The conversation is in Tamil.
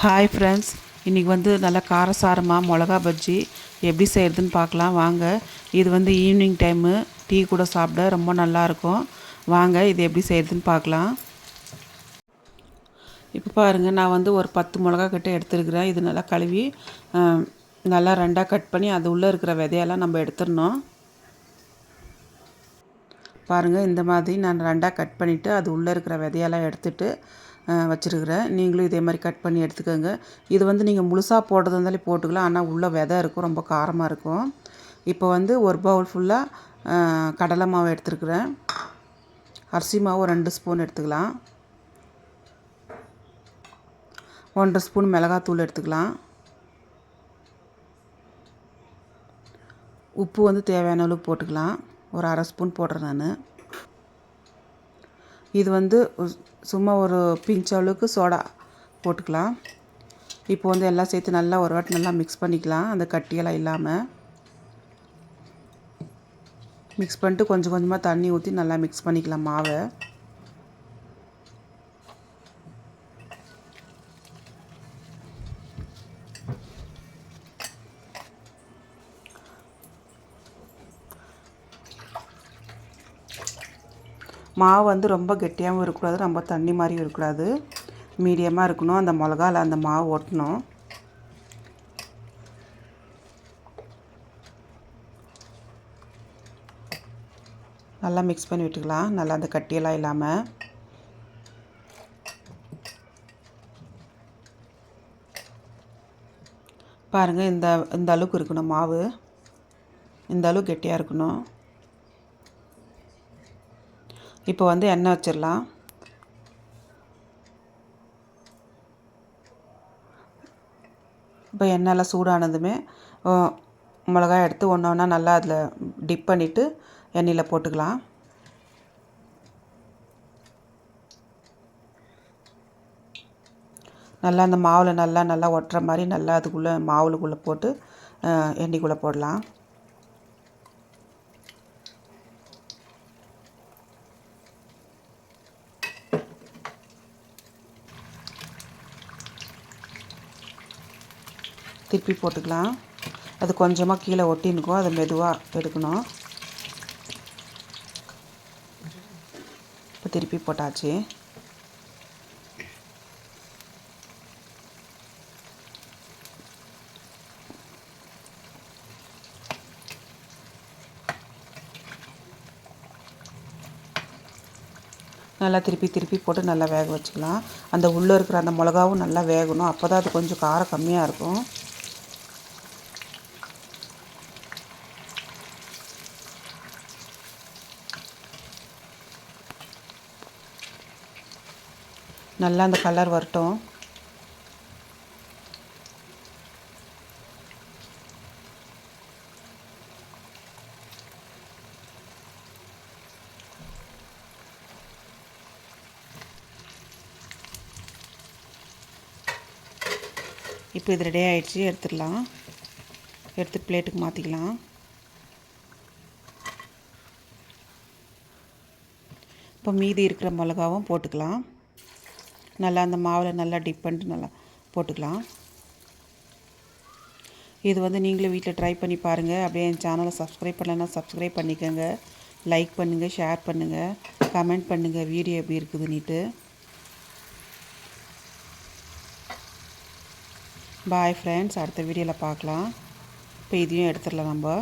ஹாய் ஃப்ரெண்ட்ஸ், இன்றைக்கி வந்து நல்லா காரசாரமாக மிளகா பஜ்ஜி எப்படி செய்கிறதுன்னு பார்க்கலாம் வாங்க. இது வந்து ஈவினிங் டைமு டீ கூட சாப்பிட ரொம்ப நல்லாயிருக்கும். வாங்க இது எப்படி செய்கிறதுன்னு பார்க்கலாம். இப்போ பாருங்கள், நான் வந்து ஒரு 10 மிளகா கிட்ட எடுத்துருக்கிறேன். இது நல்லா கழுவி நல்லா ரெண்டாக கட் பண்ணி அது உள்ளே இருக்கிற விதையெல்லாம் நம்ம எடுத்துடணும். பாருங்கள், இந்த மாதிரி நான் ரெண்டாக கட் பண்ணிவிட்டு அது உள்ளே இருக்கிற விதையெல்லாம் எடுத்துகிட்டு வச்சுருக்கிறேன். நீங்களும் இதே மாதிரி கட் பண்ணி எடுத்துக்கோங்க. இது வந்து நீங்கள் முழுசாக போடுறது இருந்தாலே போட்டுக்கலாம், ஆனால் உள்ளே விதை இருக்கும், ரொம்ப காரமாக இருக்கும். இப்போ வந்து ஒரு பவுல் ஃபுல்லாக கடலை மாவு எடுத்துருக்குறேன். அரிசி மாவு 2 ஸ்பூன் எடுத்துக்கலாம். 1 ஸ்பூன் மிளகாத்தூள் எடுத்துக்கலாம். உப்பு வந்து தேவையான அளவு போட்டுக்கலாம். ஒரு 1/2 ஸ்பூன் போடுறேன் நான். இது வந்து சும்மா ஒரு பிஞ்ச் அளவுக்கு சோடா போட்டுக்கலாம். இப்போ வந்து எல்லாம் சேர்த்து நல்லா ஒரு வாட்டி நல்லா மிக்ஸ் பண்ணிக்கலாம். அந்த கட்டியெல்லாம் இல்லாமல் மிக்ஸ் பண்ணிட்டு கொஞ்சம் கொஞ்சமாக தண்ணி ஊற்றி நல்லா மிக்ஸ் பண்ணிக்கலாம் மாவை. மாவு வந்து ரொம்ப கெட்டியாகவும் இருக்கக்கூடாது, ரொம்ப தண்ணி மாதிரியும் இருக்கக்கூடாது, மீடியமாக இருக்கணும். அந்த மிளகாவில் அந்த மாவு ஒட்டணும். நல்லா மிக்ஸ் பண்ணி விட்டுக்கலாம், நல்லா அந்த கட்டியெல்லாம் இல்லாமல். பாருங்கள், இந்த அளவுக்கு இருக்கணும் மாவு, இந்த அளவுக்கு கெட்டியாக இருக்கணும். இப்போ வந்து எண்ணெய் வச்சிடலாம். இப்போ எண்ணெயெல்லாம் சூடானதுமே மிளகாய் எடுத்து ஒன்று ஒன்றா நல்லா அதில் டிப் பண்ணிவிட்டு எண்ணெயில் போட்டுக்கலாம். நல்லா அந்த மாவில் நல்லா ஒட்டுற மாதிரி நல்லா அதுக்குள்ளே மாவுளுக்குள்ளே போட்டு எண்ணெய்க்குள்ளே போடலாம். திருப்பி போட்டுக்கலாம். அது கொஞ்சமாக கீழே ஒட்டினுக்கும், அதை மெதுவாக எடுக்கணும். இப்போ திருப்பி போட்டாச்சு. நல்லா திருப்பி போட்டு நல்லா வேக வச்சுக்கலாம். அந்த உள்ளே இருக்கிற அந்த மிளகாவும் நல்லா வேகணும், அப்போ தான் அது கொஞ்சம் காரம் கம்மியாக இருக்கும். நல்லா அந்த கலர் வரட்டும். இப்போ இது ரெடி ஆகிடுச்சு, எடுத்துடலாம். எடுத்து பிளேட்டுக்கு மாற்றிக்கலாம். இப்போ மீதி இருக்கிற மிளகாவும் போட்டுக்கலாம். நல்லா அந்த மாவில் நல்லா டிப் பண்ணிட்டு நல்லா போட்டுக்கலாம். இது வந்து நீங்களும் வீட்டில் ட்ரை பண்ணி பாருங்கள். அப்படியே என் சேனலை சப்ஸ்கிரைப் பண்ணலைன்னா சப்ஸ்கிரைப் பண்ணிக்கோங்க. லைக் பண்ணுங்கள், ஷேர் பண்ணுங்கள், கமெண்ட் பண்ணுங்கள் வீடியோ எப்படி இருக்குதுன்னுட்டு. பாய் ஃப்ரெண்ட்ஸ், அடுத்த வீடியோவில் பார்க்கலாம். இப்போ இதையும் எடுத்துடலாம் நம்ம.